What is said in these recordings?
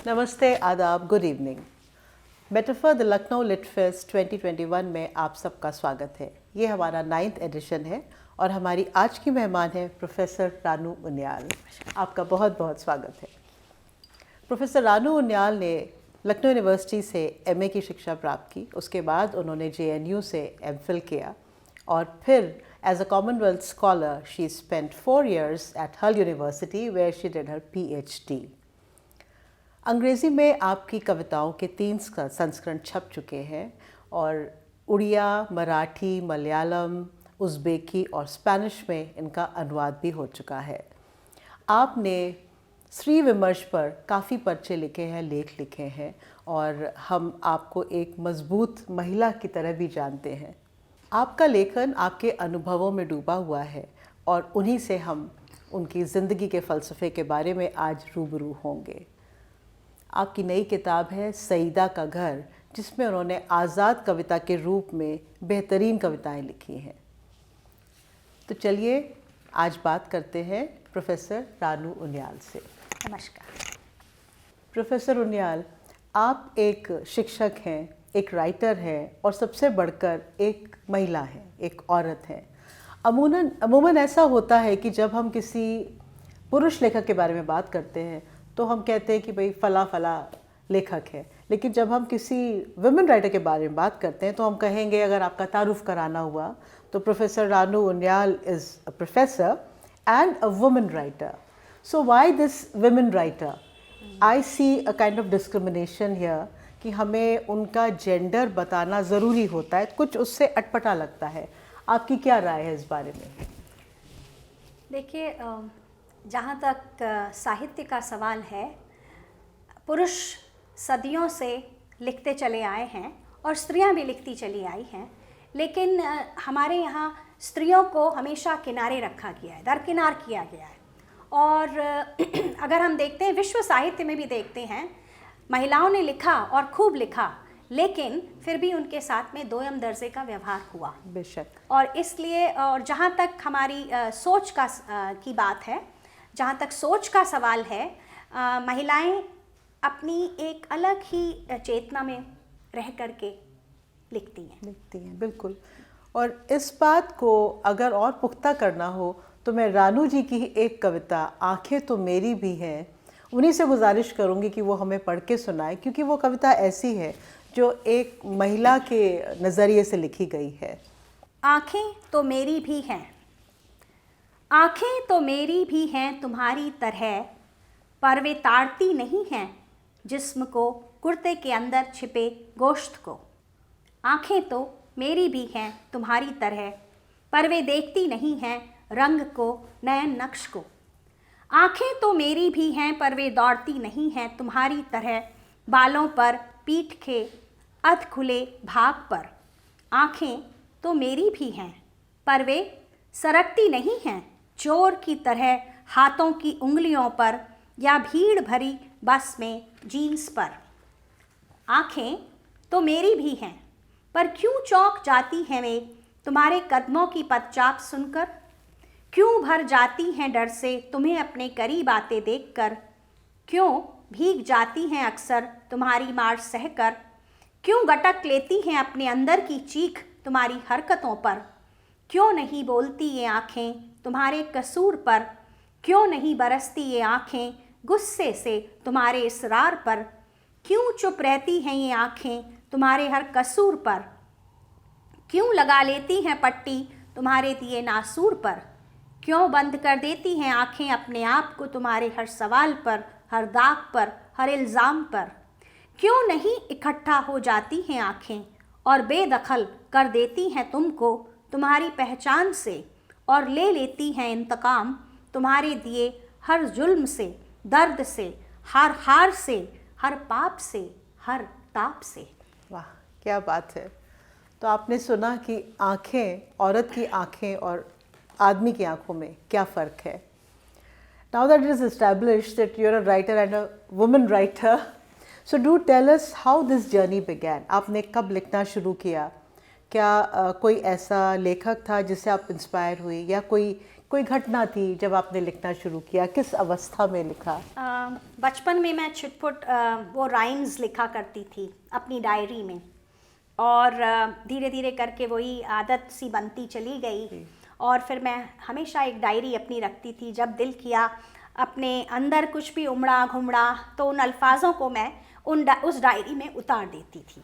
नमस्ते, आदाब, good evening. Metaphor the Lucknow lit fest 2021 में आप सबका स्वागत है। ये हमारा 9th एडिशन है और हमारी आज की मेहमान है प्रोफेसर रानू उनियाल। आपका बहुत बहुत स्वागत है। प्रोफेसर रानू उनियाल ने लखनऊ यूनिवर्सिटी से एमए की शिक्षा प्राप्त की। उसके बाद उन्होंने जेएनयू से एमफिल किया और फिर as a commonwealth scholar she spent 4 years at Hull university where she did her PhD। अंग्रेज़ी में आपकी कविताओं के 3 संस्करण छप चुके हैं और उड़िया, मराठी, मलयालम, उज़्बेकी और स्पेनिश में इनका अनुवाद भी हो चुका है। आपने स्त्री विमर्श पर काफ़ी पर्चे लिखे हैं, लेख लिखे हैं और हम आपको एक मजबूत महिला की तरह भी जानते हैं। आपका लेखन आपके अनुभवों में डूबा हुआ है और उन्हीं से हम उनकी ज़िंदगी के फ़लसफ़े के बारे में आज रूबरू होंगे। आपकी नई किताब है सईदा का घर, जिसमें उन्होंने आज़ाद कविता के रूप में बेहतरीन कविताएं लिखी हैं। तो चलिए आज बात करते हैं प्रोफेसर रानू उनियाल से। नमस्कार। प्रोफेसर उनियाल, आप एक शिक्षक हैं, एक राइटर हैं और सबसे बढ़कर एक महिला हैं, एक औरत हैं। अमूमन ऐसा होता है कि जब हम किसी पुरुष लेखक के बारे में बात करते हैं तो हम कहते हैं कि भाई फला लेखक है, लेकिन जब हम किसी वुमेन राइटर के बारे में बात करते हैं तो हम कहेंगे, अगर आपका तारुफ कराना हुआ तो professor Ranu Uniyal is a professor and a women writer. So why this women writer? I see a kind of discrimination here कि हमें उनका जेंडर बताना ज़रूरी होता है, कुछ उससे अटपटा लगता है। आपकी क्या राय है इस बारे में? देखिए, जहाँ तक साहित्य का सवाल है, पुरुष सदियों से लिखते चले आए हैं और स्त्रियां भी लिखती चली आई हैं, लेकिन हमारे यहाँ स्त्रियों को हमेशा किनारे रखा गया है, दरकिनार किया गया है। और अगर हम देखते हैं, विश्व साहित्य में भी देखते हैं, महिलाओं ने लिखा और खूब लिखा, लेकिन फिर भी उनके साथ में दोयम दर्जे का व्यवहार हुआ। बेशक। और इसलिए, और जहाँ तक हमारी सोच का की बात है, जहाँ तक सोच का सवाल है, महिलाएं अपनी एक अलग ही चेतना में रह करके लिखती हैं। बिल्कुल। और इस बात को अगर और पुख्ता करना हो तो मैं रानू जी की ही एक कविता आंखें तो मेरी भी हैं, उन्हीं से गुजारिश करूंगी कि वो हमें पढ़ के सुनाए, क्योंकि वो कविता ऐसी है जो एक महिला के नज़रिए से लिखी गई है। आंखें तो मेरी भी हैं, आंखें तो मेरी भी हैं तुम्हारी तरह, पर वे ताड़ती नहीं हैं जिस्म को कुर्ते के अंदर छिपे गोश्त को। आंखें तो मेरी भी हैं तुम्हारी तरह, पर वे देखती नहीं हैं रंग को, नयन नक्श को। आंखें तो मेरी भी हैं पर वे दौड़ती नहीं हैं तुम्हारी तरह, बालों पर, पीठ के अध खुले भाग पर। आंखें तो मेरी भी हैं पर वे सरकती नहीं हैं चोर की तरह हाथों की उंगलियों पर या भीड़ भरी बस में जीन्स पर। आंखें तो मेरी भी हैं, पर क्यों चौंक जाती हैं वे तुम्हारे कदमों की पदचाप सुनकर? क्यों भर जाती हैं डर से तुम्हें अपने करीब आते देखकर? क्यों भीग जाती हैं अक्सर तुम्हारी मार सहकर? क्यों गटक लेती हैं अपने अंदर की चीख तुम्हारी हरकतों पर? क्यों नहीं बोलती ये आँखें तुम्हारे कसूर पर? क्यों नहीं बरसती ये आँखें गुस्से से तुम्हारे इसरार पर? क्यों चुप रहती हैं ये आँखें तुम्हारे हर कसूर पर? क्यों लगा लेती हैं पट्टी तुम्हारे दिए नासूर पर? क्यों बंद कर देती हैं आँखें अपने आप को तुम्हारे हर सवाल पर, हर दाग पर, हर इल्ज़ाम पर? क्यों नहीं इकट्ठा हो जाती हैं आँखें और बेदखल कर देती हैं तुमको तुम्हारी पहचान से, और ले लेती हैं इंतकाम तुम्हारे दिए हर जुल्म से, दर्द से, हर हार से, हर पाप से, हर ताप से। वाह, क्या बात है। तो आपने सुना कि आँखें, औरत की आँखें और आदमी की आँखों में क्या फ़र्क है। Now that it is established that you're a writer and a woman writer, so do tell us how this journey began. आपने कब लिखना शुरू किया, क्या कोई ऐसा लेखक था जिससे आप इंस्पायर हुई, या कोई घटना थी जब आपने लिखना शुरू किया? किस अवस्था में लिखा? बचपन में मैं छिटपुट वो राइम्स लिखा करती थी अपनी डायरी में, और धीरे धीरे करके वही आदत सी बनती चली गई। और फिर मैं हमेशा एक डायरी अपनी रखती थी। जब दिल किया अपने अंदर कुछ भी उमड़ा घुमड़ा तो उन अल्फाजों को मैं उस डायरी में उतार देती थी।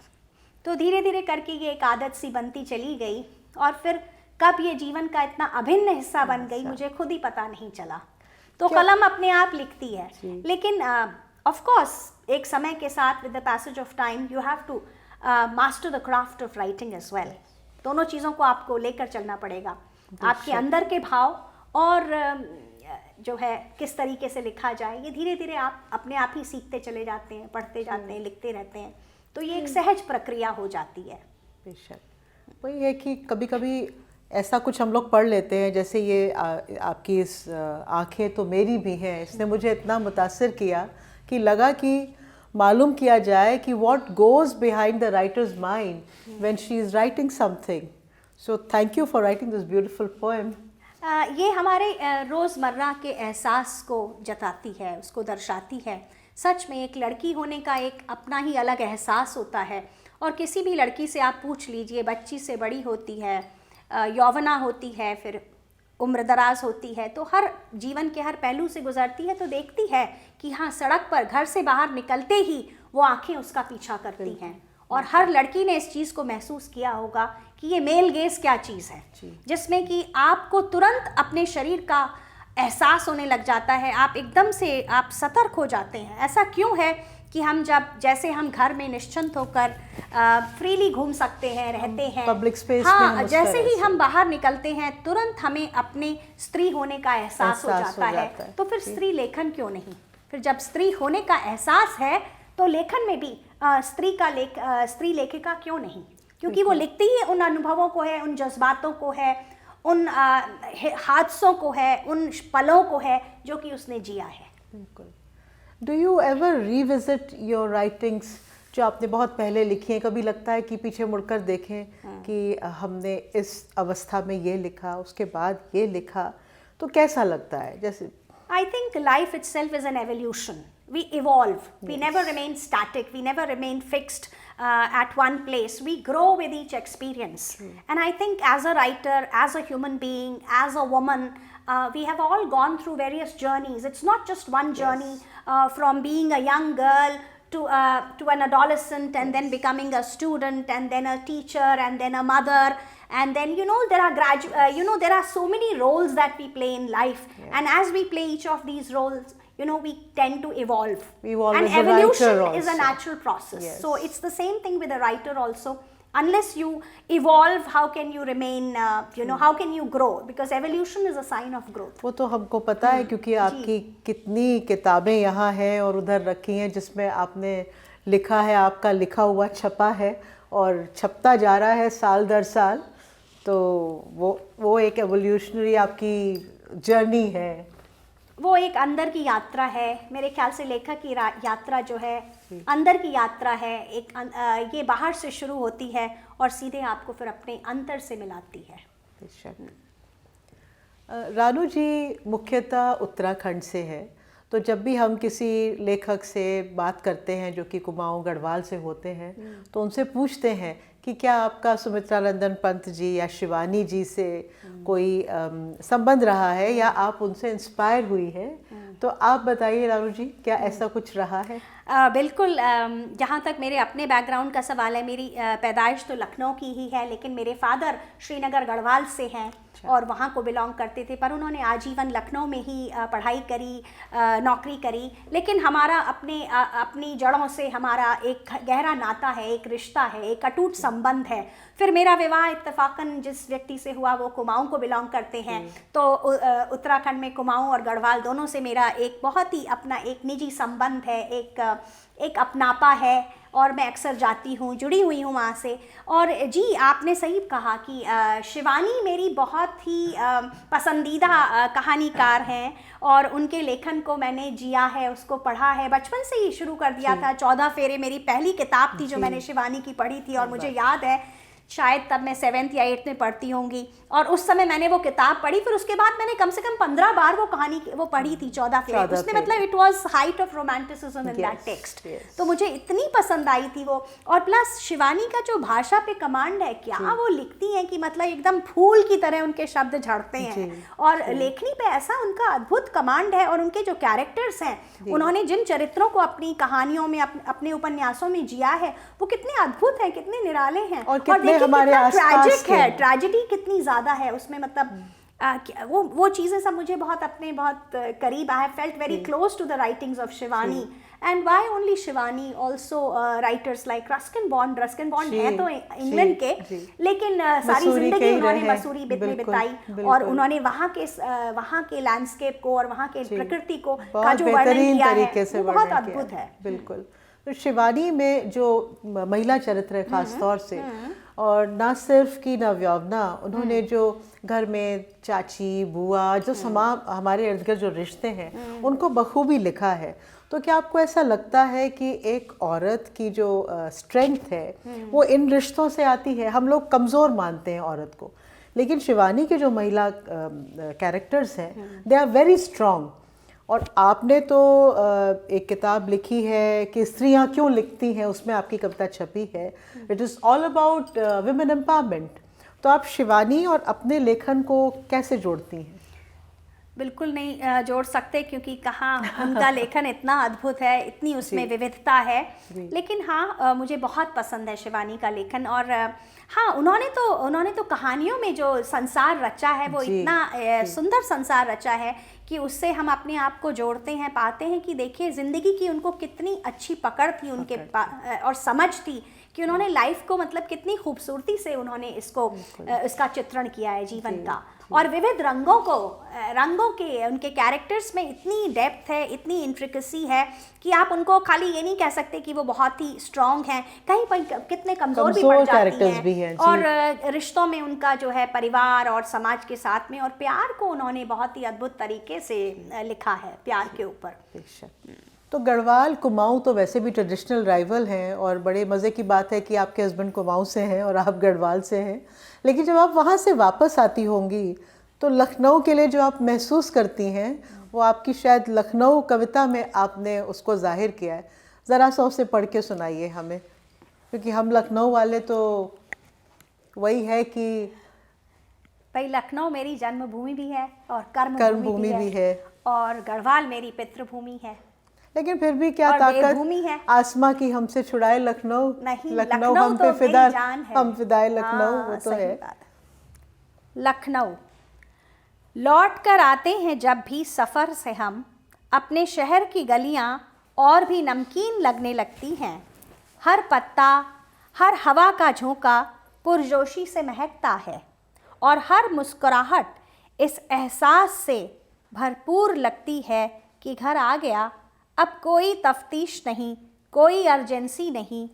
तो धीरे धीरे करके ये एक आदत सी बनती चली गई, और फिर कब ये जीवन का इतना अभिन्न हिस्सा बन गई मुझे खुद ही पता नहीं चला। तो कलम अपने आप लिखती है, लेकिन ऑफ कोर्स एक समय के साथ with the passage of time you have to master the craft of writing as well. दोनों चीज़ों को आपको लेकर चलना पड़ेगा, आपके अंदर के भाव और जो है किस तरीके से लिखा जाए। ये धीरे धीरे आप अपने आप ही सीखते चले जाते हैं, पढ़ते जाते हैं, लिखते रहते हैं, तो ये एक सहज प्रक्रिया हो जाती है। बेशक वही है कि कभी कभी ऐसा कुछ हम लोग पढ़ लेते हैं, जैसे ये आपकी इस आंखें तो मेरी भी हैं, इसने मुझे इतना मुतासिर किया कि लगा कि मालूम किया जाए कि what goes behind the writers mind when she is writing something. So thank you for writing this beautiful poem. ये हमारे रोज़मर्रा के एहसास को जताती है, उसको दर्शाती है। सच में एक लड़की होने का एक अपना ही अलग एहसास होता है, और किसी भी लड़की से आप पूछ लीजिए, बच्ची से बड़ी होती है, यौवना होती है, फिर उम्रदराज होती है, तो हर जीवन के हर पहलू से गुजरती है, तो देखती है कि हाँ, सड़क पर घर से बाहर निकलते ही वो आंखें उसका पीछा करती हैं। और हर लड़की ने इस चीज़ को महसूस किया होगा कि ये मेल गेज क्या चीज़ है, जिसमें कि आपको तुरंत अपने शरीर का एहसास होने लग जाता है, आप एकदम से आप सतर्क हो जाते हैं। ऐसा क्यों है कि हम जैसे हम घर में निश्चिंत होकर फ्रीली घूम सकते हैं, रहते हैं पब्लिक स्पेस हाँ, में, जैसे ही हम बाहर निकलते हैं तुरंत हमें अपने स्त्री होने का एहसास हो जाता है। तो फिर स्त्री लेखन क्यों नहीं? फिर जब स्त्री होने का एहसास है तो लेखन में भी स्त्री लेखिका क्यों नहीं? क्योंकि वो लिखती ही उन अनुभवों को है, उन जज्बातों को है, उन हादसों को है, उन पलों को है जो कि उसने जिया है। बिल्कुल। Do you ever revisit your writings जो आपने बहुत पहले लिखी हैं? कभी लगता है कि पीछे मुड़कर देखें कि हमने इस अवस्था में ये लिखा, उसके बाद ये लिखा, तो कैसा लगता है? जैसे I think life itself is an evolution. We evolve. We never remain static. We never remain fixed at one place. We grow with each experience. And I think as a writer, as a human being, as a woman, we have all gone through various journeys. It's not just one journey from being a young girl to an adolescent, and then becoming a student, and then a teacher, and then a mother, and then there are so many roles that we play in life, and as we play each of these roles, we tend to evolve. And evolution is a natural process. Yes. So it's the same thing with a writer also. Unless you evolve, how can you remain, how can you grow? Because evolution is a sign of growth. वो तो हमको पता है, क्योंकि आपकी कितनी किताबें यहाँ हैं और उधर रखी हैं जिसमें आपने लिखा है, आपका लिखा हुआ छपा है और छपता जा रहा है साल दर साल। तो वो एक एवोल्यूशनरी आपकी जर्नी है, वो एक अंदर की यात्रा है। मेरे ख्याल से लेखक की यात्रा जो है अंदर की यात्रा है। ये बाहर से शुरू होती है और सीधे आपको फिर अपने अंतर से मिलाती है। रानू जी मुख्यतः उत्तराखंड से है, तो जब भी हम किसी लेखक से बात करते हैं जो कि कुमाऊं गढ़वाल से होते हैं, तो उनसे पूछते हैं कि क्या आपका सुमित्रा नंदन पंत जी या शिवानी जी से कोई संबंध रहा है या आप उनसे इंस्पायर हुई है? तो आप बताइए रानू जी, क्या ऐसा कुछ रहा है? बिल्कुल। जहाँ तक मेरे अपने बैकग्राउंड का सवाल है, मेरी पैदाइश तो लखनऊ की ही है, लेकिन मेरे फादर श्रीनगर गढ़वाल से हैं और वहाँ को बिलोंग करते थे, पर उन्होंने आजीवन लखनऊ में ही पढ़ाई करी, नौकरी करी। लेकिन हमारा अपनी जड़ों से हमारा एक गहरा नाता है, एक रिश्ता है, एक अटूट संबंध है। फिर मेरा विवाह इत्तेफाकन जिस व्यक्ति से हुआ वो कुमाऊं को बिलोंग करते हैं, तो उत्तराखंड में कुमाऊं और गढ़वाल दोनों से मेरा एक बहुत ही अपना एक निजी संबंध है, एक अपनापा है, और मैं अक्सर जाती हूँ, जुड़ी हुई हूँ वहाँ से। और जी, आपने सही कहा कि शिवानी मेरी बहुत ही पसंदीदा कहानीकार हैं और उनके लेखन को मैंने जिया है, उसको पढ़ा है, बचपन से ही शुरू कर दिया था। 14 फेरे मेरी पहली किताब थी जो मैंने शिवानी की पढ़ी थी, और मुझे याद है शायद तब मैं 7th या 8th में पढ़ती होंगी, और उस समय मैंने वो किताब पढ़ी। फिर उसके बाद मैंने कम से कम 15 बार वो कहानी वो पढ़ी थी, 14 फेल। उसमें मतलब it was height of romanticism in that text. तो मुझे इतनी पसंद आई थी वो। और प्लस शिवानी का जो भाषा पे कमांड है, क्या वो लिखती हैं कि मतलब एकदम फूल की तरह उनके शब्द झड़ते हैं, और लेखनी पे ऐसा उनका अद्भुत कमांड है। और उनके जो कैरेक्टर्स हैं, उन्होंने जिन चरित्रों को अपनी कहानियों में अपने उपन्यासों में जिया है, वो कितने अद्भुत हैं, कितने निराले हैं, और देखिए हमारे ट्रैजिक है, ट्रेजेडी कितनी ज्यादा है उसमें। मतलब वो चीजें सब मुझे बहुत करीब। I have felt very close to the writings of Shivani. And why only Shivani, also writers like Ruskin Bond है तो इंग्लैंड के, लेकिन सारी जिंदगी उन्होंने मसूरी में बिताई, और उन्होंने वहाँ के लैंडस्केप को और वहाँ के प्रकृति को का जो वर्णन किया है, वो बहुत अद्भुत है। बिल्कुल। तो शिवानी में जो महिला चरित्र है खास तौर से, और ना सिर्फ कि नवयौवना, उन्होंने जो घर में चाची बुआ, जो हमारे इर्द गिर्द जो रिश्ते हैं, उनको बखूबी लिखा है। तो क्या आपको ऐसा लगता है कि एक औरत की जो स्ट्रेंथ है वो इन रिश्तों से आती है? हम लोग कमज़ोर मानते हैं औरत को, लेकिन शिवानी के जो महिला कैरेक्टर्स हैं, दे आर वेरी स्ट्रॉन्ग। और आपने तो एक किताब लिखी है कि स्त्रियां क्यों लिखती हैं, उसमें आपकी कविता छपी है, it is all about women empowerment. तो आप शिवानी और अपने लेखन को कैसे जोड़ती हैं? बिल्कुल नहीं जोड़ सकते, क्योंकि कहाँ उनका लेखन इतना अद्भुत है, इतनी उसमें विविधता है। लेकिन हाँ, मुझे बहुत पसंद है शिवानी का लेखन। और हाँ, उन्होंने तो कहानियों में जो संसार रचा है, वो इतना सुंदर संसार रचा है कि उससे हम अपने आप को जोड़ते हैं, पाते हैं कि देखिए ज़िंदगी की उनको कितनी अच्छी पकड़ थी उनके और समझ थी कि उन्होंने लाइफ को मतलब कितनी खूबसूरती से उन्होंने इसका चित्रण किया है जीवन का। और विविध रंगों के उनके कैरेक्टर्स में इतनी डेप्थ है, इतनी इंट्रिकेसी है कि आप उनको खाली ये नहीं कह सकते कि वो बहुत ही स्ट्रॉन्ग हैं, कहीं पर कितने कमज़ोर भी पड़ जाती हैं। और रिश्तों में उनका जो है परिवार और समाज के साथ में, और प्यार को उन्होंने बहुत ही अद्भुत तरीके से लिखा है, प्यार के ऊपर। तो गढ़वाल कुमाऊँ तो वैसे भी ट्रेडिशनल राइवल हैं, और बड़े मज़े की बात है कि आपके हस्बैंड कुमाऊँ से हैं और आप गढ़वाल से हैं। लेकिन जब आप वहाँ से वापस आती होंगी तो लखनऊ के लिए जो आप महसूस करती हैं, वो आपकी शायद लखनऊ कविता में आपने उसको जाहिर किया है। ज़रा सा उसे पढ़ के सुनाइए हमें, क्योंकि हम लखनऊ वाले तो वही है कि भाई लखनऊ मेरी जन्मभूमि भी है और कर्मभूमि भी है, और गढ़वाल मेरी पितृभूमि है। लेकिन फिर भी क्या ताकत आसमां की हमसे छुड़ाए लखनऊ। नहीं, लखनऊ हम पे फिदा, हम फिदाए लखनऊ, वो तो है। लखनऊ लौट कर आते हैं जब भी सफ़र से हम, अपने शहर की गलियां और भी नमकीन लगने लगती हैं। हर पत्ता, हर हवा का झोंका पुरजोशी से महकता है, और हर मुस्कुराहट इस एहसास से भरपूर लगती है कि घर आ गया, अब कोई तफ्तीश नहीं, कोई अर्जेंसी नहीं,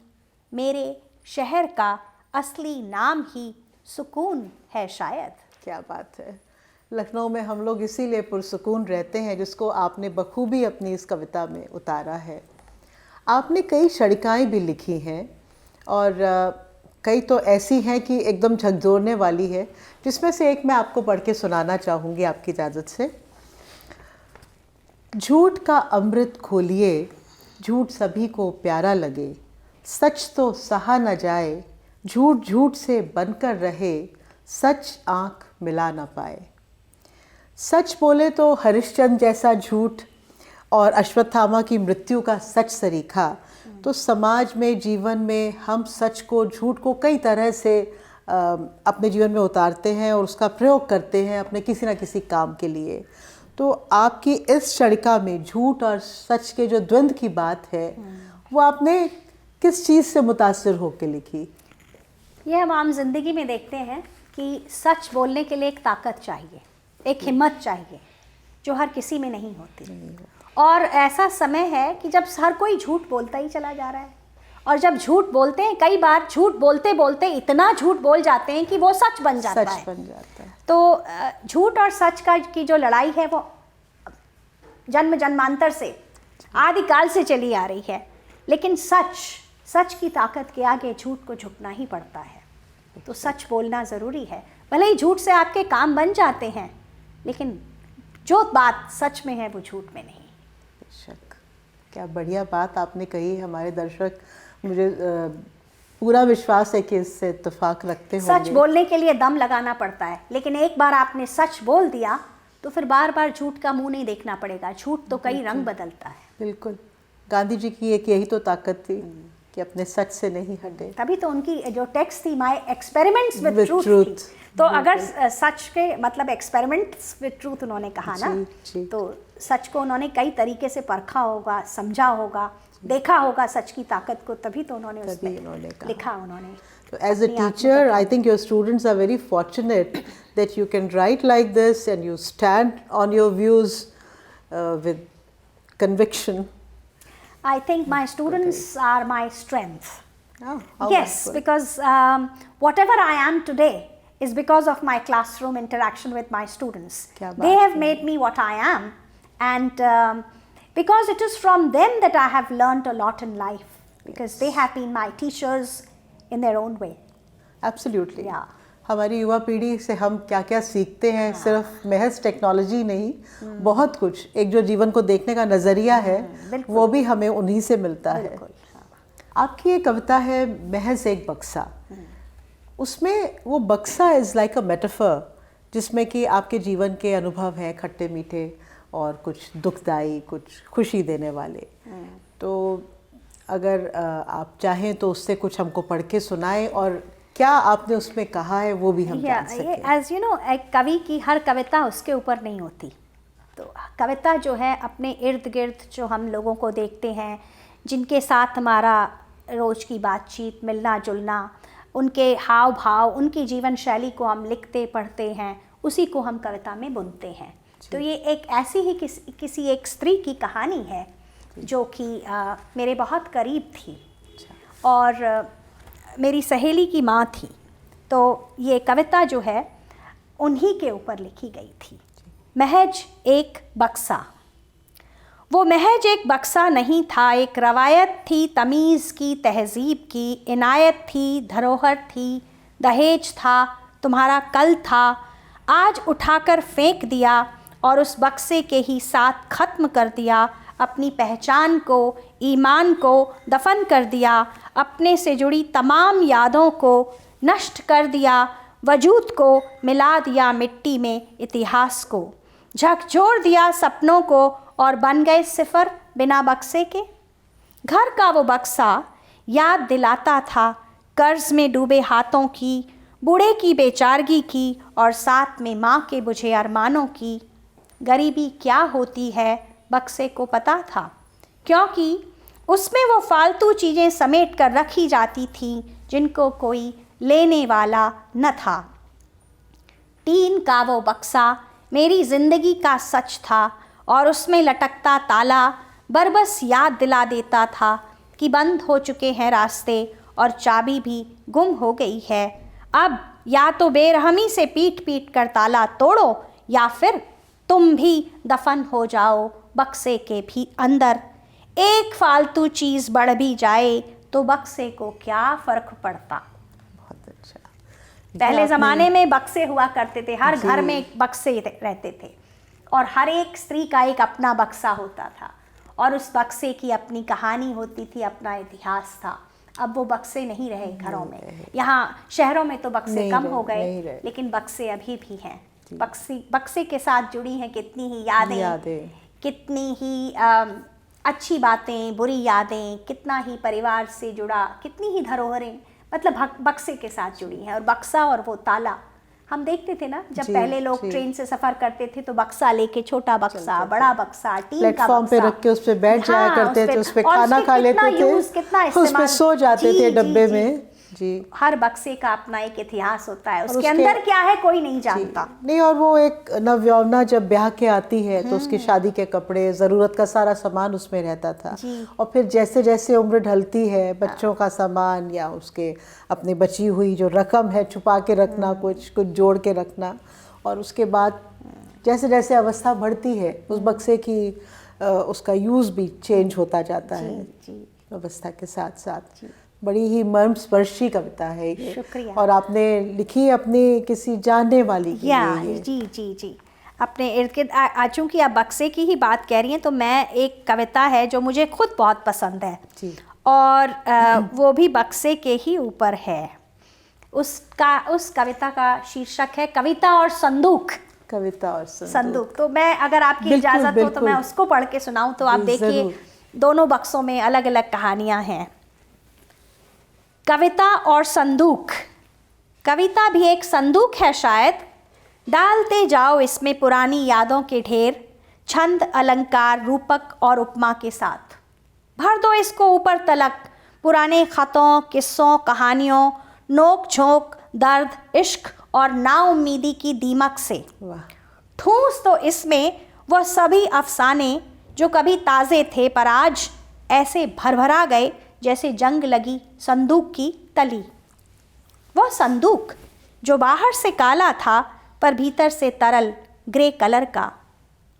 मेरे शहर का असली नाम ही सुकून है शायद। क्या बात है। लखनऊ में हम लोग इसीलिए पुरसुकून रहते हैं, जिसको आपने बखूबी अपनी इस कविता में उतारा है। आपने कई शड़िकाएँ भी लिखी हैं, और कई तो ऐसी हैं कि एकदम झकझोरने वाली है, जिसमें से एक मैं आपको पढ़ के सुनाना चाहूँगी आपकी इजाज़त से। झूठ का अमृत खोलिए, झूठ सभी को प्यारा लगे, सच तो सहा न जाए, झूठ झूठ से बनकर रहे, सच आँख मिला न पाए। सच बोले तो हरिश्चंद्र जैसा झूठ और अश्वत्थामा की मृत्यु का सच सरीखा। तो समाज में, जीवन में हम सच को, झूठ को कई तरह से अपने जीवन में उतारते हैं और उसका प्रयोग करते हैं अपने किसी न किसी काम के लिए। तो आपकी इस शड़िका में झूठ और सच के जो द्वंद्व की बात है, वो आपने किस चीज़ से मुतासिर होकर लिखी? ये हम आम जिंदगी में देखते हैं कि सच बोलने के लिए एक ताकत चाहिए, एक हिम्मत चाहिए, जो हर किसी में नहीं होती। और ऐसा समय है कि जब हर कोई झूठ बोलता ही चला जा रहा है, और जब झूठ बोलते हैं, कई बार झूठ बोलते बोलते इतना झूठ बोल जाते हैं कि वो सच बन जाता है। तो झूठ और सच की जो लड़ाई है, वो जन्म जन्मांतर से, आदिकाल से चली आ रही है। लेकिन सच की ताकत के आगे झूठ को झुकना ही पड़ता है। तो सच बोलना ज़रूरी है। भले ही झूठ से आपके काम बन जाते हैं, लेकिन जो बात सच में है वो झूठ में नहीं। बेशक, क्या बढ़िया बात आपने कही। हमारे दर्शक, मुझे पूरा विश्वास है कि इससे इत्तेफाक रखते होंगे। सच बोलने के लिए दम लगाना पड़ता है, लेकिन एक बार आपने सच बोल दिया तो फिर बार बार झूठ का मुंह नहीं देखना पड़ेगा। झूठ तो कई रंग बदलता है। बिल्कुल, गांधी जी की एक यही तो ताकत थी कि अपने सच से नहीं हटे। तभी तो उनकी जो टेक्स्ट थी, my experiments with With truth truth, थी। तो अगर सच के मतलब एक्सपेरिमेंट्स विद ट्रूथ उन्होंने कहा ना, जी। तो सच को उन्होंने कई तरीके से परखा होगा, समझा होगा, देखा होगा सच की ताकत को, तभी तो उन्होंने उसमें लिखा। उन्होंने So as a teacher, I think your students are very fortunate that you can write like this and you stand on your views with conviction. I think my students are my strength. Oh, how Yes, wonderful. because whatever I am today is because of my classroom interaction with my students. क्या They बात have made me what I am, and because it is from them that I have learned a lot in life, because they have been my teachers in their own way. Absolutely. Yeah. हमारी युवा पीढ़ी से हम क्या क्या सीखते हैं, सिर्फ महज टेक्नोलॉजी नहीं, बहुत कुछ। एक जो जीवन को देखने का नज़रिया है, वो भी हमें उन्हीं से मिलता है। आपकी एक कविता है महज एक बक्सा, उसमें वो बक्सा इज़ लाइक अ मेटाफर, जिसमें कि आपके जीवन के अनुभव हैं खट्टे मीठे और कुछ दुखदाई, कुछ खुशी देने वाले। तो अगर आप चाहें तो उससे कुछ हमको पढ़ के सुनाएं, और क्या आपने उसमें कहा है वो भी हम जान सकें। एज यू नो, एक कवि की हर कविता उसके ऊपर नहीं होती। तो कविता जो है अपने इर्द गिर्द जो हम लोगों को देखते हैं, जिनके साथ हमारा रोज़ की बातचीत, मिलना जुलना, उनके हाव भाव, उनकी जीवन शैली को हम लिखते पढ़ते हैं, उसी को हम कविता में बुनते हैं। तो ये एक ऐसी ही किसी एक स्त्री की कहानी है जो कि मेरे बहुत करीब थी, और मेरी सहेली की माँ थी। तो ये कविता जो है उन्हीं के ऊपर लिखी गई थी। महज एक बक्सा। वो महज एक बक्सा नहीं था, एक रवायत थी तमीज़ की, तहज़ीब की, इनायत थी, धरोहर थी, दहेज था, तुम्हारा कल था, आज उठाकर फेंक दिया और उस बक्से के ही साथ ख़त्म कर दिया। अपनी पहचान को, ईमान को दफन कर दिया, अपने से जुड़ी तमाम यादों को नष्ट कर दिया, वजूद को मिला दिया मिट्टी में, इतिहास को झकझोर दिया सपनों को, और बन गए सिफर बिना बक्से के। घर का वो बक्सा याद दिलाता था कर्ज में डूबे हाथों की, बूढ़े की बेचारगी की, और साथ में माँ के बुझे अरमानों की। गरीबी क्या होती है बक्से को पता था, क्योंकि उसमें वो फालतू चीज़ें समेट कर रखी जाती थीं जिनको कोई लेने वाला न था। टीन का वो बक्सा मेरी ज़िंदगी का सच था, और उसमें लटकता ताला बरबस याद दिला देता था कि बंद हो चुके हैं रास्ते और चाबी भी गुम हो गई है। अब या तो बेरहमी से पीट पीट कर ताला तोड़ो, या फिर तुम भी दफन हो जाओ बक्से के भी अंदर। एक फालतू चीज़ बढ़ भी जाए तो बक्से को क्या फ़र्क पड़ता। बहुत अच्छा। पहले ज़माने में बक्से हुआ करते थे, हर घर में बक्से रहते थे, और हर एक स्त्री का एक अपना बक्सा होता था, और उस बक्से की अपनी कहानी होती थी, अपना इतिहास था। अब वो बक्से नहीं रहे घरों में। यहाँ शहरों में तो बक्से कम हो गए, लेकिन बक्से अभी भी हैं। बक्से के साथ जुड़ी हैं कितनी ही यादें, कितनी ही अच्छी बातें, बुरी यादें, कितना ही परिवार से जुड़ा, कितनी ही धरोहरें मतलब बक्से के साथ जुड़ी हैं। और बक्सा और वो ताला हम देखते थे ना, जब पहले लोग ट्रेन से सफ़र करते थे तो बक्सा लेके, छोटा बक्सा, बड़ा बक्सा, टीन का प्लेटफॉर्म पे रख के उस पे बैठ जाया करते थे, उस पे खाना खा लेते थे, उस पे सो जाते थे डब्बे में। जी, हर बक्से का अपना एक इतिहास होता है, उसके अंदर क्या है कोई नहीं जानता। नहीं, और वो एक नवयौवना जब ब्याह के आती है तो उसकी शादी के कपड़े, ज़रूरत का सारा सामान उसमें रहता था। और फिर जैसे जैसे उम्र ढलती है, बच्चों का सामान या उसके अपनी बची हुई जो रकम है छुपा के रखना, कुछ जोड़ के रखना, और उसके बाद जैसे जैसे अवस्था बढ़ती है उस बक्से की उसका यूज़ भी चेंज होता जाता है अवस्था के साथ साथ। बड़ी ही मर्मस्पर्शी कविता है ये। शुक्रिया। और आपने लिखी अपनी किसी जानने वाली के या लिए। जी जी जी, अपने इर्द गिर्द। चूँकि आप बक्से की ही बात कह रही हैं तो मैं, एक कविता है जो मुझे खुद बहुत पसंद है जी। और वो भी बक्से के ही ऊपर है। उस कविता का शीर्षक है कविता और संदूक। कविता और संदूक। तो मैं, अगर आपकी बिल्कुल, इजाज़त हो तो बिल्कुल। मैं उसको पढ़ के सुनाऊं। तो आप जी, देखिए, ज़रूर। दोनों बक्सों में अलग अलग कहानियां हैं। कविता और संदूक। कविता भी एक संदूक है शायद, डालते जाओ इसमें पुरानी यादों के ढेर, छंद अलंकार रूपक और उपमा के साथ। भर दो इसको ऊपर तलक पुराने खतों, किस्सों, कहानियों, नोक झोंक, दर्द, इश्क और नाउम्मीदी की दीमक से। वाह। ठूंस तो इसमें वह सभी अफसाने जो कभी ताज़े थे पर आज ऐसे भरभरा गए जैसे जंग लगी संदूक की तली। वह संदूक जो बाहर से काला था पर भीतर से तरल ग्रे कलर का।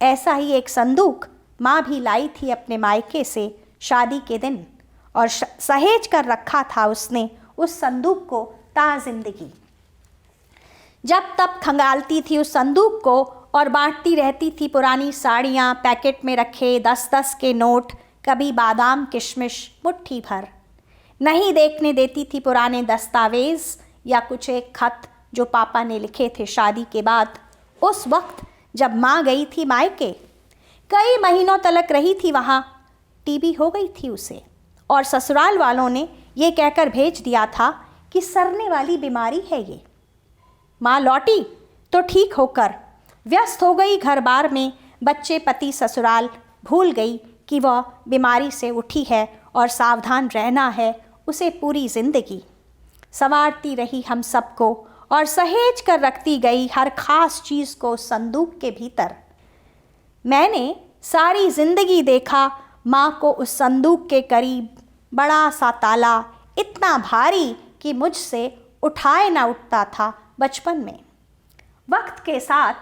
ऐसा ही एक संदूक माँ भी लाई थी अपने मायके से शादी के दिन, और सहेज कर रखा था उसने उस संदूक को ता जिंदगी। जब तब खंगालती थी उस संदूक को और बांटती रहती थी पुरानी साड़ियाँ, पैकेट में रखे 10-10 के नोट, कभी बादाम किशमिश मुट्ठी भर। नहीं देखने देती थी पुराने दस्तावेज़ या कुछ एक खत जो पापा ने लिखे थे शादी के बाद, उस वक्त जब माँ गई थी मायके। कई महीनों तलक रही थी वहाँ। टीबी हो गई थी उसे और ससुराल वालों ने ये कहकर भेज दिया था कि सरने वाली बीमारी है ये। माँ लौटी तो ठीक होकर व्यस्त हो गई घर बार में, बच्चे, पति, ससुराल। भूल गई कि वह बीमारी से उठी है और सावधान रहना है उसे पूरी जिंदगी। संवारती रही हम सबको और सहेज कर रखती गई हर खास चीज़ को संदूक के भीतर। मैंने सारी जिंदगी देखा माँ को उस संदूक के करीब, बड़ा सा ताला इतना भारी कि मुझसे उठाए ना उठता था बचपन में। वक्त के साथ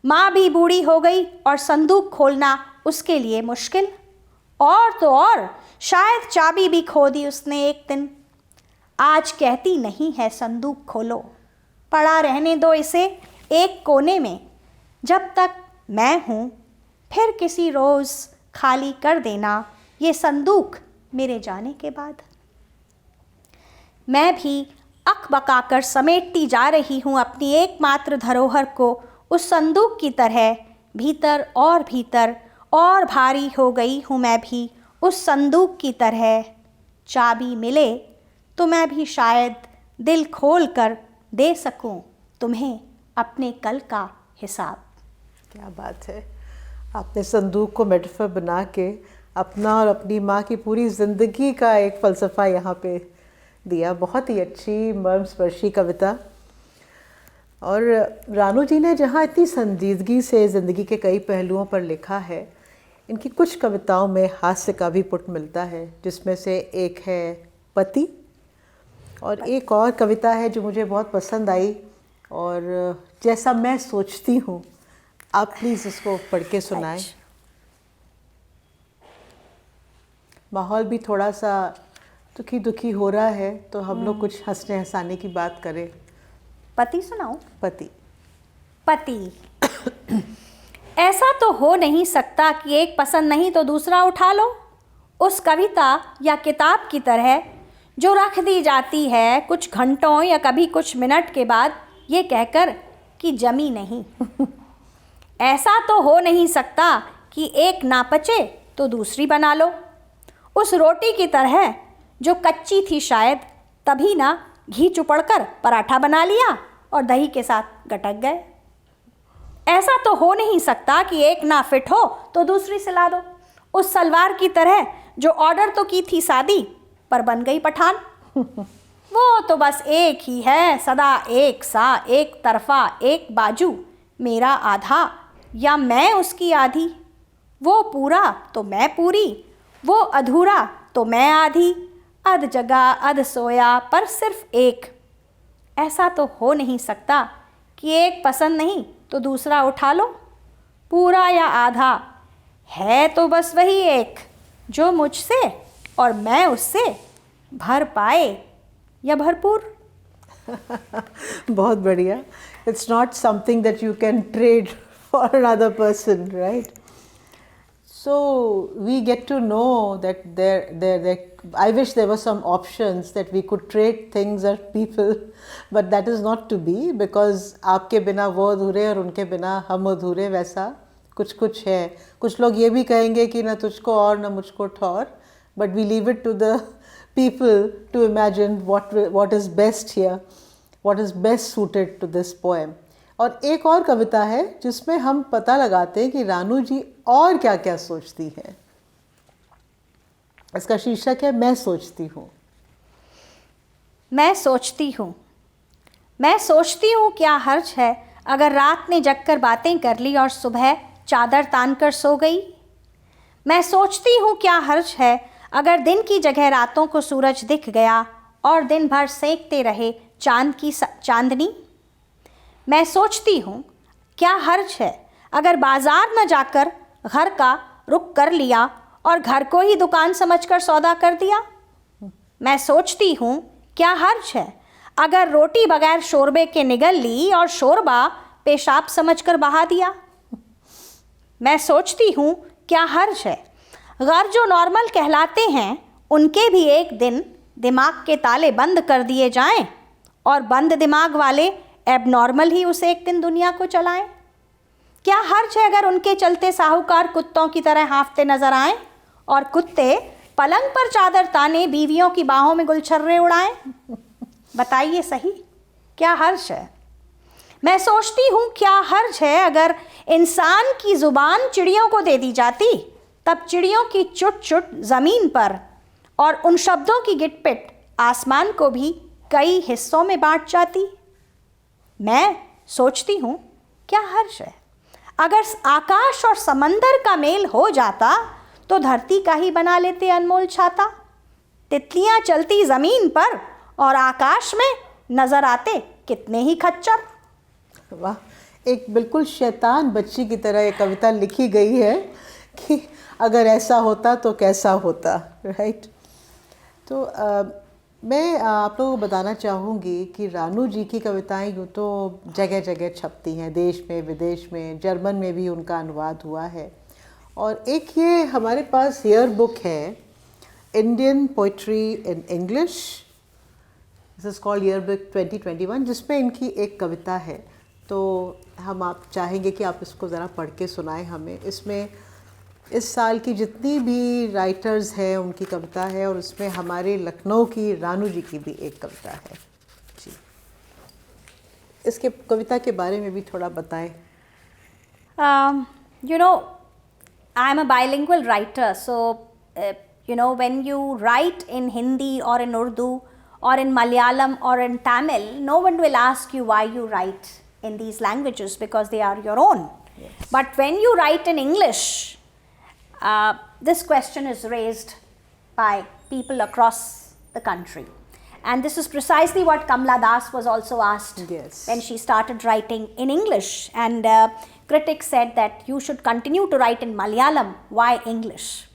माँ भी बूढ़ी हो गई और संदूक खोलना उसके लिए मुश्किल। और तो और शायद चाबी भी खो दी उसने एक दिन। आज कहती नहीं है संदूक खोलो, पड़ा रहने दो इसे एक कोने में, जब तक मैं हूँ। फिर किसी रोज़ खाली कर देना ये संदूक मेरे जाने के बाद। मैं भी अकबकाकर समेटती जा रही हूँ अपनी एकमात्र धरोहर को उस संदूक की तरह। भीतर और भारी हो गई हूँ मैं भी उस संदूक की तरह। चाबी मिले तो मैं भी शायद दिल खोल कर दे सकूँ तुम्हें अपने कल का हिसाब। क्या बात है। आपने संदूक को मेटाफर बना के अपना और अपनी माँ की पूरी ज़िंदगी का एक फ़लसफ़ा यहाँ पे दिया। बहुत ही अच्छी मर्मस्पर्शी कविता। और रानू जी ने जहाँ इतनी संजीदगी से ज़िंदगी के कई पहलुओं पर लिखा है, इनकी कुछ कविताओं में हास्य का भी पुट मिलता है, जिसमें से एक है पति और एक और कविता है जो मुझे बहुत पसंद आई, और जैसा मैं सोचती हूँ। आप प्लीज़ इसको पढ़ के सुनाएं। माहौल भी थोड़ा सा दुखी दुखी हो रहा है तो हम लोग कुछ हंसने हंसाने की बात करें। पति सुनाऊं? पति। ऐसा तो हो नहीं सकता कि एक पसंद नहीं तो दूसरा उठा लो। उस कविता या किताब की तरह जो रख दी जाती है कुछ घंटों या कभी कुछ मिनट के बाद ये कहकर कि जमी नहीं। ऐसा तो हो नहीं सकता कि एक ना पचे तो दूसरी बना लो। उस रोटी की तरह जो कच्ची थी शायद, तभी ना घी चुपड़कर पराठा बना लिया और दही के साथ गटक गए। ऐसा तो हो नहीं सकता कि एक ना फिट हो तो दूसरी सिला दो। उस सलवार की तरह जो ऑर्डर तो की थी शादी पर बन गई पठान। वो तो बस एक ही है, सदा एक सा, एक तरफा, एक बाजू, मेरा आधा या मैं उसकी आधी। वो पूरा तो मैं पूरी, वो अधूरा तो मैं आधी, अध जगा अध सोया पर सिर्फ एक। ऐसा तो हो नहीं सकता कि एक पसंद नहीं तो दूसरा उठा लो। पूरा या आधा है तो बस वही एक, जो मुझसे और मैं उससे भर पाए या भरपूर? बहुत बढ़िया. It's not something that you can trade for another person, right? So we get to know that there. I wish there were some options that we could trade things or people, but that is not to be, because आपके बिना वो अधूरे और उनके बिना हम अधूरे, वैसा कुछ है. कुछ लोग ये भी कहेंगे कि ना तुझको और ना मुझको ठौर, but we leave it to the people to imagine what is best here, what is best suited to this poem. और एक और कविता है जिसमें हम पता लगाते हैं कि रानू जी और क्या क्या सोचती हैं. इसका शीर्षक है मैं सोचती हूँ. मैं सोचती हूँ. मैं सोचती हूँ क्या हर्ज है अगर रात ने जगकर बातें कर ली और सुबह चादर तान कर सो गई. मैं सोचती हूँ क्या हर्ज है अगर दिन की जगह रातों को सूरज दिख गया और दिन भर सेंकते रहे चांद की चांदनी. मैं सोचती हूँ क्या हर्ज है अगर बाजार न जाकर घर का रुख कर लिया और घर को ही दुकान समझकर सौदा कर दिया. मैं सोचती हूँ क्या हर्ज है अगर रोटी बगैर शोरबे के निगल ली और शोरबा पेशाब समझकर बहा दिया. मैं सोचती हूँ क्या हर्ज है गैर जो नॉर्मल कहलाते हैं उनके भी एक दिन दिमाग के ताले बंद कर दिए जाएं और बंद दिमाग वाले एबनॉर्मल ही उसे एक दिन दुनिया को चलाएं. क्या हर्ज है अगर उनके चलते साहूकार कुत्तों की तरह हाँफते नजर आएं और कुत्ते पलंग पर चादर ताने बीवियों की बाहों में गुलछर्रे उड़ाएं. बताइए सही क्या हर्ज है. मैं सोचती हूँ क्या हर्ज है अगर इंसान की जुबान चिड़ियों को दे दी जाती, तब चिड़ियों की चुट चुट जमीन पर और उन शब्दों की गिटपिट आसमान को भी कई हिस्सों में बांट जाती. मैं सोचती हूँ क्या हर्ज है अगर आकाश और समंदर का मेल हो जाता तो धरती का ही बना लेते अनमोल छाता. तितलियाँ चलती ज़मीन पर और आकाश में नज़र आते कितने ही खच्चर. वाह, एक बिल्कुल शैतान बच्ची की तरह ये कविता लिखी गई है कि अगर ऐसा होता तो कैसा होता, राइट. तो मैं आप लोगों को बताना चाहूँगी कि रानू जी की कविताएं यूँ तो जगह जगह छपती हैं, देश में विदेश में. जर्मन में भी उनका अनुवाद हुआ है. और एक ये हमारे पास ईयर बुक है, Indian poetry in English, this is called year book 2021, जिसमें इनकी एक कविता है. तो हम आप चाहेंगे कि आप इसको ज़रा पढ़ के सुनाएं हमें. इसमें इस साल की जितनी भी राइटर्स हैं उनकी कविता है और उसमें हमारे लखनऊ की रानू जी की भी एक कविता है जी. इसके कविता के बारे में भी थोड़ा बताएं. You know, I am a bilingual writer, so when you write in Hindi or in Urdu or in Malayalam or in Tamil, no one will ask you why you write in these languages because they are your own. Yes. But when you write in English, this question is raised by people across the country. And this is precisely what Kamala Das was also asked when she started writing in English. And critics said that you should continue to write in Malayalam. Why English?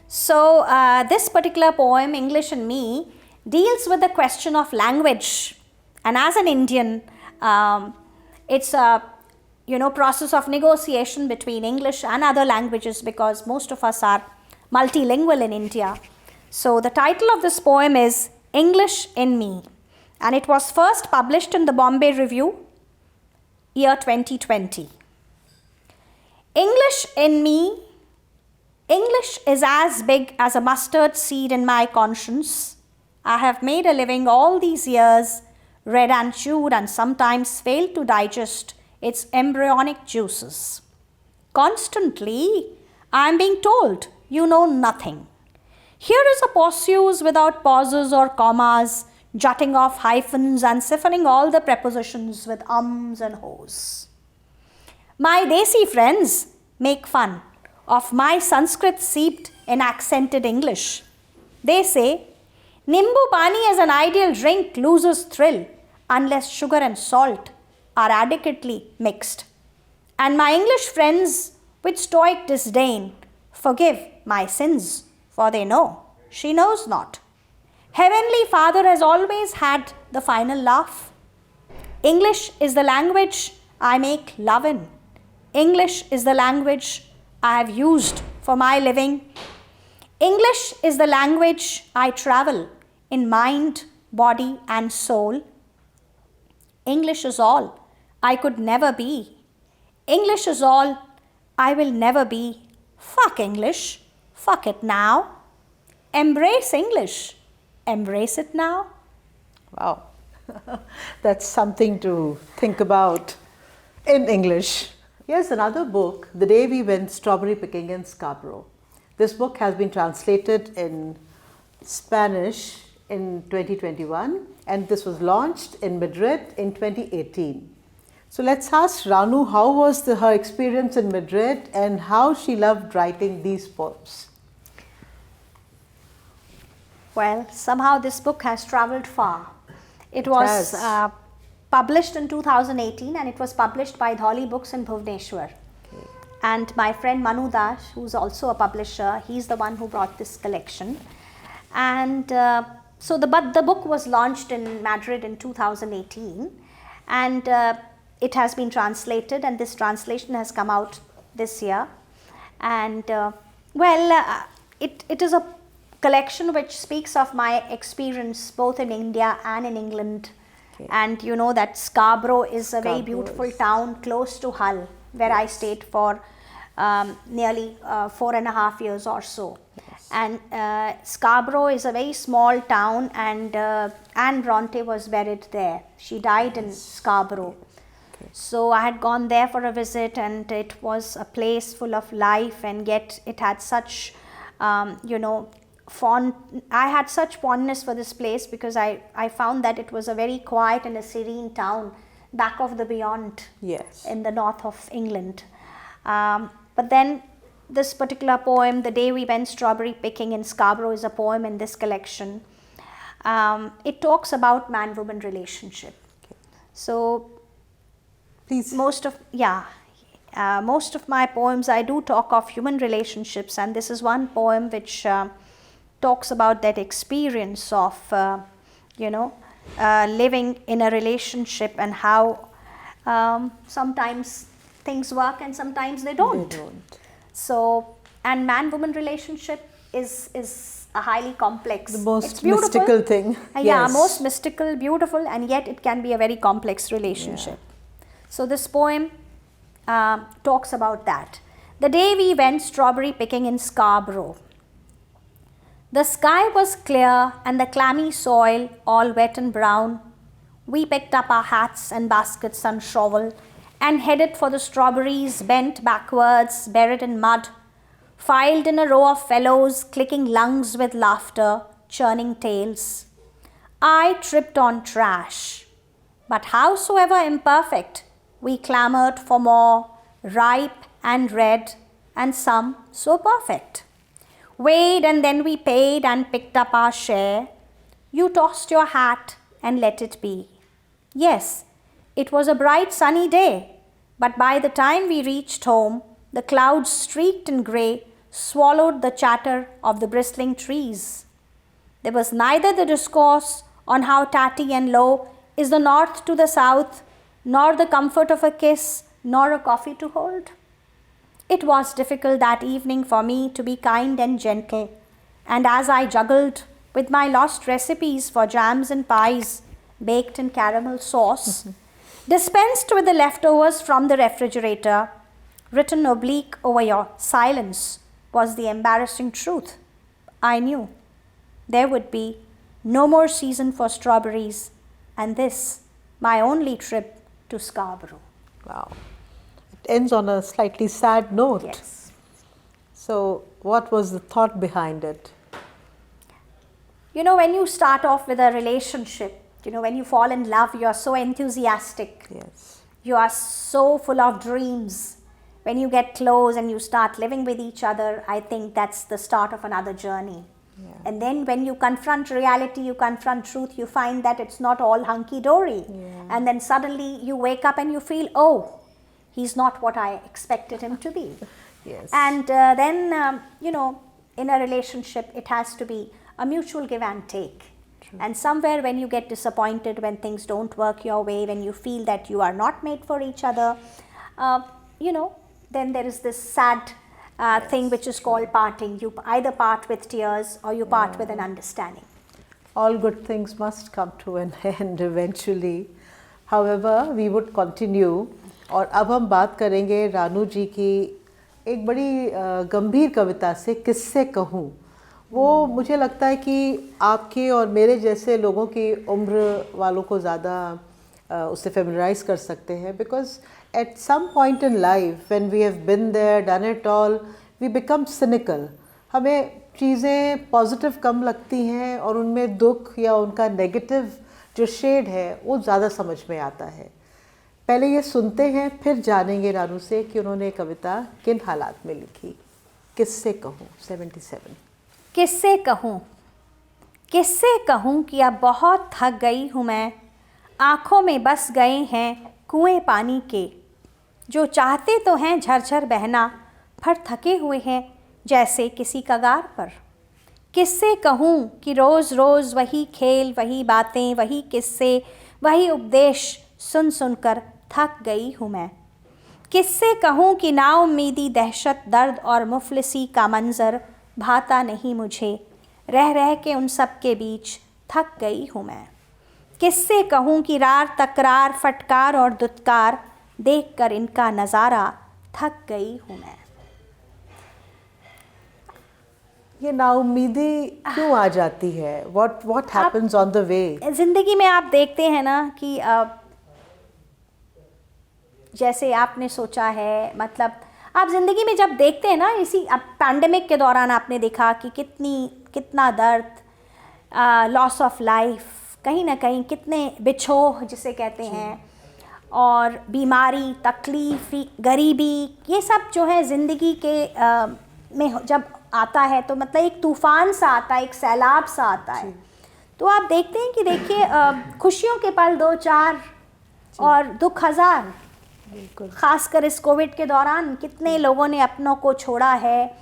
So this particular poem, English and Me, deals with the question of language. And as an Indian, it's a process of negotiation between English and other languages because most of us are multilingual in India. So the title of this poem is English in Me, and it was first published in the Bombay Review, year 2020. English in me. English is as big as a mustard seed in my conscience. I have made a living all these years, read and chewed, and sometimes failed to digest its embryonic juices. Constantly, I am being told, you know nothing. Here is a pursues without pauses or commas, jutting off hyphens and siphoning all the prepositions with ums and hos. My desi friends make fun of my Sanskrit seeped in accented English. They say, Nimbu Pani as an ideal drink loses thrill unless sugar and salt are adequately mixed. And my English friends with stoic disdain forgive my sins, for they know she knows not. Heavenly Father has always had the final laugh. English is the language I make love in. English is the language I have used for my living. English is the language I travel in mind, body, and soul. English is all I could never be. English is all I will never be. Fuck English. Fuck it now. Embrace English. Embrace it now. Wow. That's something to think about in English. Here's another book, The Day We Went Strawberry Picking in Scarborough. This book has been translated in Spanish in 2021 and this was launched in Madrid in 2018. So let's ask Ranu, how was her experience in Madrid and how she loved writing these poems? Well, somehow this book has traveled far. It was published in 2018 and it was published by Dholi Books in Bhubaneswar. Okay. And my friend Manu Das, who's also a publisher, he's the one who brought this collection. And so the book was launched in Madrid in 2018 and it has been translated and this translation has come out this year. And it is a collection which speaks of my experience both in India and in England. Okay. And you know that Scarborough is a very beautiful town close to Hull where I stayed for nearly 4.5 years or so. Yes. And Scarborough is a very small town and Anne Bronte was buried there. She died in Scarborough. Okay. So I had gone there for a visit and it was a place full of life and yet it had such, I had such fondness for this place because I found that it was a very quiet and a serene town back of the beyond. Yes. In the north of England. But then this particular poem, The Day We Went Strawberry Picking in Scarborough, is a poem in this collection. It talks about man-woman relationship. Okay. So please. Most of my poems I do talk of human relationships and this is one poem which talks about that experience of living in a relationship and how sometimes things work and sometimes they don't. So, and man-woman relationship is a highly complex. The most mystical thing. Yeah, most mystical, beautiful, and yet it can be a very complex relationship. Yeah. So this poem talks about that. The day we went strawberry picking in Scarborough. The sky was clear and the clammy soil all wet and brown. We picked up our hats and baskets and shovel and headed for the strawberries bent backwards, buried in mud, filed in a row of fellows, clicking lungs with laughter, churning tails. I tripped on trash, but howsoever imperfect, we clamored for more, ripe and red, and some so perfect. Weighed and then we paid and picked up our share. You tossed your hat and let it be. Yes, it was a bright sunny day, but by the time we reached home, the clouds streaked in grey swallowed the chatter of the bristling trees. There was neither the discourse on how tatty and low is the north to the south, nor the comfort of a kiss, nor a coffee to hold. It was difficult that evening for me to be kind and gentle, and as I juggled with my lost recipes for jams and pies baked in caramel sauce, dispensed with the leftovers from the refrigerator, written oblique over your silence was the embarrassing truth. I knew there would be no more season for strawberries, and this, my only trip to Scarborough. Wow. It ends on a slightly sad note. Yes. So, what was the thought behind it? You know, when you start off with a relationship, when you fall in love, you are so enthusiastic. Yes. You are so full of dreams. When you get close and you start living with each other, I think that's the start of another journey. Yeah. And then when you confront reality, you confront truth, you find that it's not all hunky-dory. Yeah. And then suddenly you wake up and you feel, oh, he's not what I expected him to be. Yes. And then, in a relationship, it has to be a mutual give and take. And somewhere when you get disappointed, when things don't work your way, when you feel that you are not made for each other, you know, then there is this sad thing which is called parting. You either part with tears or you part with an understanding. All good things must come to an end eventually. However, we would continue. और अब हम बात करेंगे रानू जी की एक बड़ी गंभीर कविता से, किससे कहूँ। वो मुझे लगता है कि आपके और मेरे जैसे लोगों की उम्र वालों को ज़्यादा उससे फेमिलराइज कर सकते हैं, because at some point in life when we have been there, done it all, we become cynical. हमें चीज़ें पॉजिटिव कम लगती हैं और उनमें दुख या उनका नेगेटिव जो शेड है वो ज़्यादा समझ में आता है। पहले ये सुनते हैं, फिर जानेंगे रानू से कि उन्होंने कविता किन हालात में लिखी। किससे कहूँ 77। किससे कहूँ, किससे कहूँ कि अब बहुत थक गई हूँ मैं, आँखों में बस गए हैं कुएं पानी के, जो चाहते तो हैं झरझर बहना, पर थके हुए हैं जैसे किसी कगार पर। किससे कहूँ कि रोज़ रोज़ वही खेल, वही बातें, वही किस्से, वही उपदेश सुन सुनकर थक गई हूँ मैं। किससे कहूँ कि नाउम्मीदी, दहशत, दर्द और मुफलिसी का मंज़र भाता नहीं मुझे, रह रह के उन सब के बीच थक गई हूँ मैं। किससे कहूँ कि रार, तकरार, फटकार और दुत्कार देख कर इनका नज़ारा थक गई हूँ मैं। ये नाउम्मीदी क्यों आ जाती है? What happens on the way? ज़िंदगी में आप देखते हैं ना कि जैसे आपने सोचा है, मतलब आप ज़िंदगी में जब देखते हैं ना, इसी अब पैंडेमिक के दौरान आपने देखा कि कितना दर्द, लॉस ऑफ लाइफ, कहीं ना कहीं कितने बिछोह जिसे कहते हैं, और बीमारी, तकलीफ़, गरीबी, ये सब जो है ज़िंदगी के में जब आता है तो मतलब एक तूफ़ान सा आता है, एक सैलाब सा आता है। तो आप देखते हैं कि देखिए खुशियों के पल 2-4 और दुख हज़ार। ख़ासकर इस कोविड के दौरान कितने लोगों ने अपनों को छोड़ा है,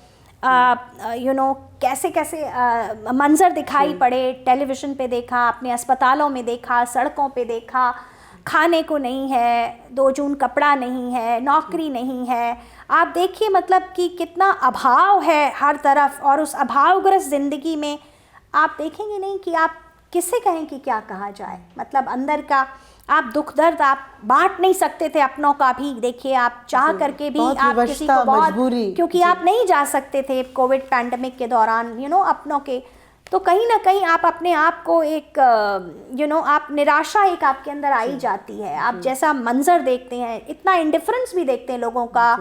कैसे कैसे मंज़र दिखाई पड़े, टेलीविज़न पे देखा, अपने अस्पतालों में देखा, सड़कों पे देखा, खाने को नहीं है, 2 जून कपड़ा नहीं है, नौकरी नहीं है। आप देखिए मतलब कि कितना अभाव है हर तरफ, और उस अभावग्रस्त ज़िंदगी में आप देखेंगे नहीं कि आप किससे कहें कि क्या कहा जाए। मतलब अंदर का आप दुख दर्द आप बांट नहीं सकते थे अपनों का भी। देखिए आप चाह करके भी आप किसी को बहुत, क्योंकि आप नहीं जा सकते थे कोविड पैंडमिक के दौरान अपनों के, तो कहीं ना कहीं आप अपने आप को एक आप निराशा एक आपके अंदर आई जाती है। आप जैसा मंजर देखते हैं, इतना इंडिफरेंस भी देखते हैं लोगों का,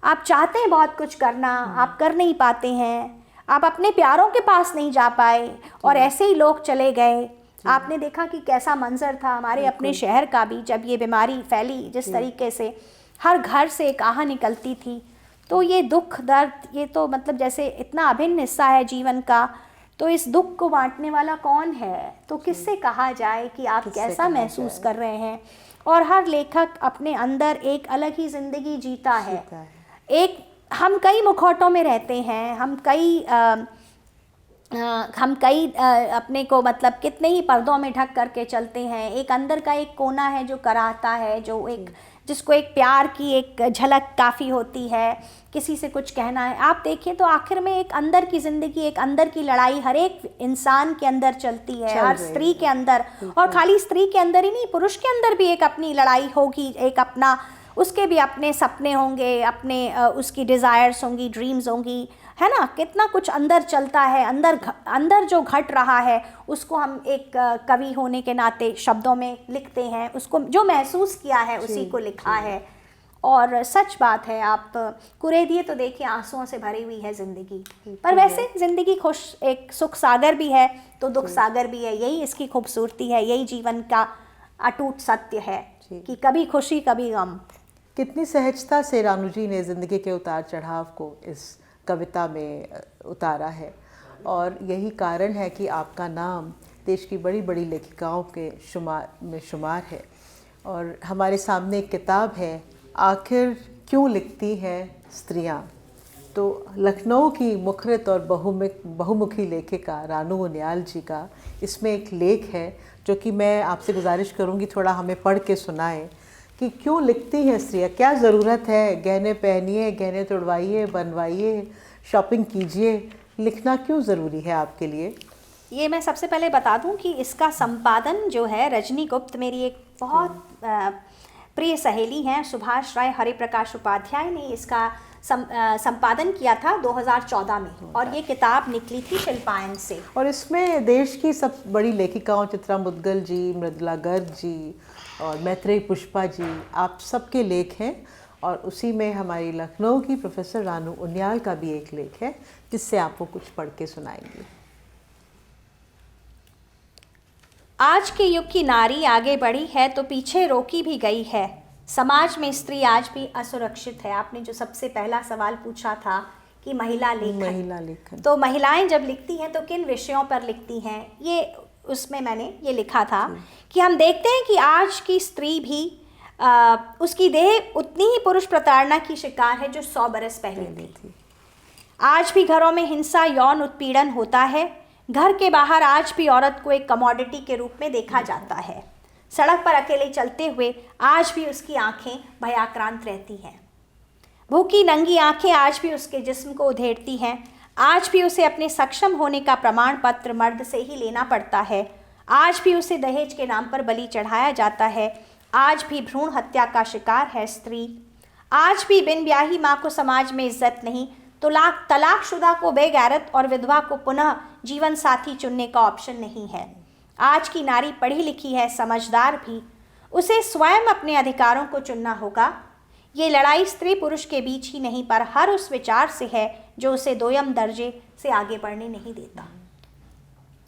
आप चाहते हैं बहुत कुछ करना, आप कर नहीं पाते हैं, आप अपने प्यारों के पास नहीं जा पाए और ऐसे ही लोग चले गए। आपने देखा कि कैसा मंजर था हमारे अपने शहर का भी, जब ये बीमारी फैली, जिस तरीके से हर घर से एक आह निकलती थी। तो ये दुख दर्द, ये तो मतलब जैसे इतना अभिन्न हिस्सा है जीवन का, तो इस दुख को बांटने वाला कौन है? तो किससे कहा जाए कि आप कैसा महसूस कर रहे हैं। और हर लेखक अपने अंदर एक अलग ही ज़िंदगी जीता है। हम कई मुखौटों में रहते हैं, हम कई अपने को मतलब कितने ही पर्दों में ढक करके चलते हैं। एक अंदर का एक कोना है जो कराहता है, जो एक जिसको एक प्यार की एक झलक काफ़ी होती है, किसी से कुछ कहना है। आप देखिए तो आखिर में एक अंदर की ज़िंदगी, एक अंदर की लड़ाई हर एक इंसान के अंदर चलती है, हर स्त्री के अंदर। और खाली स्त्री के अंदर ही नहीं, पुरुष के अंदर भी एक अपनी लड़ाई होगी, एक अपना, उसके भी अपने सपने होंगे, अपने उसकी डिज़ायर्स होंगी, ड्रीम्स होंगी, है ना। कितना कुछ अंदर चलता है, अंदर जो घट रहा है उसको हम एक कवि होने के नाते शब्दों में लिखते हैं, उसको जो महसूस किया है उसी को लिखा है। और सच बात है, आप कुरेदिए तो देखिए आंसुओं से भरी हुई है ज़िंदगी, पर वैसे ज़िंदगी खुश, एक सुख सागर भी है तो दुख सागर भी है। यही इसकी खूबसूरती है, यही जीवन का अटूट सत्य है कि कभी खुशी कभी गम। कितनी सहजता से रानू जी ने ज़िंदगी के उतार चढ़ाव को इस कविता में उतारा है, और यही कारण है कि आपका नाम देश की बड़ी बड़ी लेखिकाओं के शुमार है। और हमारे सामने एक किताब है, आखिर क्यों लिखती हैं स्त्रियाँ। तो लखनऊ की मुखरित और बहुमुखी लेखिका रानू उनियाल जी का इसमें एक लेख है जो कि मैं आपसे गुजारिश करूंगी थोड़ा हमें पढ़ के सुनाएं कि क्यों लिखती हैं स्त्रियाँ, क्या ज़रूरत है, गहने पहनिए, गहने तुड़वाइए, बनवाइए, शॉपिंग कीजिए, लिखना क्यों ज़रूरी है आपके लिए। ये मैं सबसे पहले बता दूं कि इसका संपादन जो है रजनी गुप्त, मेरी एक बहुत प्रिय सहेली हैं, सुभाष राय हरिप्रकाश उपाध्याय ने इसका संपादन किया था 2014 में, और ये किताब निकली थी शिल्पायन से। और इसमें देश की सब बड़ी लेखिकाओं, चित्रा मुद्गल जी, मृदुला गर्ग जी और मैत्रेयी पुष्पा जी, आप सबके लेख हैं। और उसी में हमारी लखनऊ की प्रोफेसर रानू उनियाल का भी एक लेख है जिससे आपको कुछ पढ़ के सुनाएंगे। आज के युग की नारी आगे बढ़ी है तो पीछे रोकी भी गई है। समाज में स्त्री आज भी असुरक्षित है। आपने जो सबसे पहला सवाल पूछा था कि महिला लेखन, तो महिलाएं जब लिखती हैं तो किन विषयों पर लिखती हैं, ये उसमें मैंने ये लिखा था कि हम देखते हैं कि आज की स्त्री भी उसकी देह उतनी ही पुरुष प्रताड़ना की शिकार है जो 100 बरस पहले थी। आज भी घरों में हिंसा, यौन उत्पीड़न होता है। घर के बाहर आज भी औरत को एक कमोडिटी के रूप में देखा जाता है। सड़क पर अकेले चलते हुए आज भी उसकी आंखें भयाक्रांत रहती हैं। भूखी नंगी आंखें आज भी उसके जिस्म को उधेड़ती हैं। आज भी उसे अपने सक्षम होने का प्रमाण पत्र मर्द से ही लेना पड़ता है। आज भी उसे दहेज के नाम पर बलि चढ़ाया जाता है। आज भी भ्रूण हत्या का शिकार है स्त्री। आज भी बिन ब्याही माँ को समाज में इज्जत नहीं, तो तलाकशुदा को बेगैरत और विधवा को पुनः जीवन साथी चुनने का ऑप्शन नहीं है। आज की नारी पढ़ी लिखी है, समझदार भी, उसे स्वयं अपने अधिकारों को चुनना होगा। ये लड़ाई स्त्री पुरुष के बीच ही नहीं पर हर उस विचार से है जो उसे दोयम दर्जे से आगे बढ़ने नहीं देता।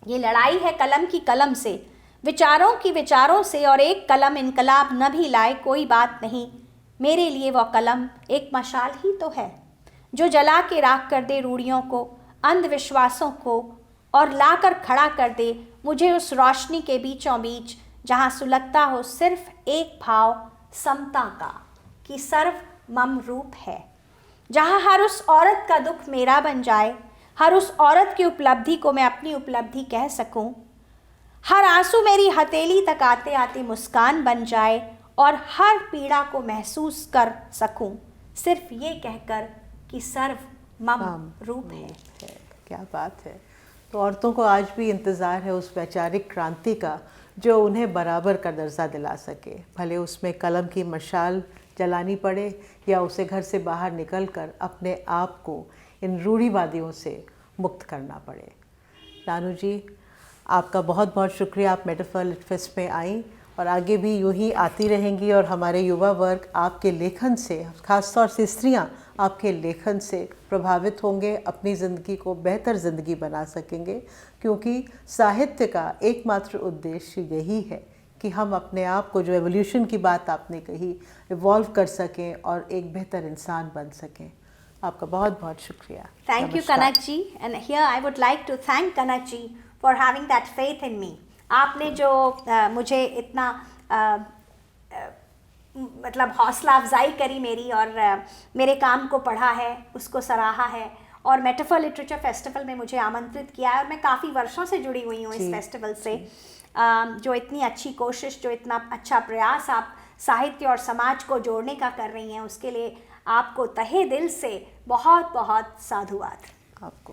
ये लड़ाई है कलम की कलम से, विचारों की विचारों से, और एक कलम इनकलाब न भी लाए कोई बात नहीं। मेरे लिए वह कलम एक मशाल ही तो है जो जला के राख कर दे रूढ़ियों को, अंधविश्वासों को, और लाकर खड़ा कर दे मुझे उस रोशनी के बीचों बीच जहाँ सुलगता हो सिर्फ एक भाव समता का कि सर्व मम रूप है। जहाँ हर उस औरत का दुख मेरा बन जाए, हर उस औरत की उपलब्धि को मैं अपनी उपलब्धि कह सकूं, हर आंसू मेरी हथेली तक आते आते मुस्कान बन जाए, और हर पीड़ा को महसूस कर सकूं सिर्फ ये कहकर कि सर्व मम रूप है। क्या बात है। तो औरतों को आज भी इंतज़ार है उस वैचारिक क्रांति का जो उन्हें बराबर का दर्जा दिला सके, भले उसमें कलम की मशाल जलानी पड़े या उसे घर से बाहर निकलकर अपने आप को इन रूढ़िवादियों से मुक्त करना पड़े। रानू जी, आपका बहुत बहुत शुक्रिया, आप मेटाफर लिट फेस्ट में आई और आगे भी यूं ही आती रहेंगी, और हमारे युवा वर्ग आपके लेखन से, ख़ासतौर से स्त्रियां आपके लेखन से प्रभावित होंगे, अपनी ज़िंदगी को बेहतर ज़िंदगी बना सकेंगे, क्योंकि साहित्य का एकमात्र उद्देश्य यही है कि हम अपने आप को, जो एवोल्यूशन की बात आपने कही, इवॉल्व कर सकें और एक बेहतर इंसान बन सकें। आपका बहुत बहुत शुक्रिया। Thank you Kanak ji, and here I would like to thank Kanak ji for having that faith in me. आपने जो मुझे इतना मतलब हौसला अफजाई करी मेरी, और मेरे काम को पढ़ा है, उसको सराहा है, और मेटाफर लिटरेचर फेस्टिवल में मुझे आमंत्रित किया है, और मैं काफ़ी वर्षों से जुड़ी हुई हूँ इस फेस्टिवल से। जो इतनी अच्छी कोशिश, जो इतना अच्छा प्रयास आप साहित्य और समाज को जोड़ने का कर रही हैं, उसके लिए आपको तहे दिल से बहुत बहुत साधुवाद। आपको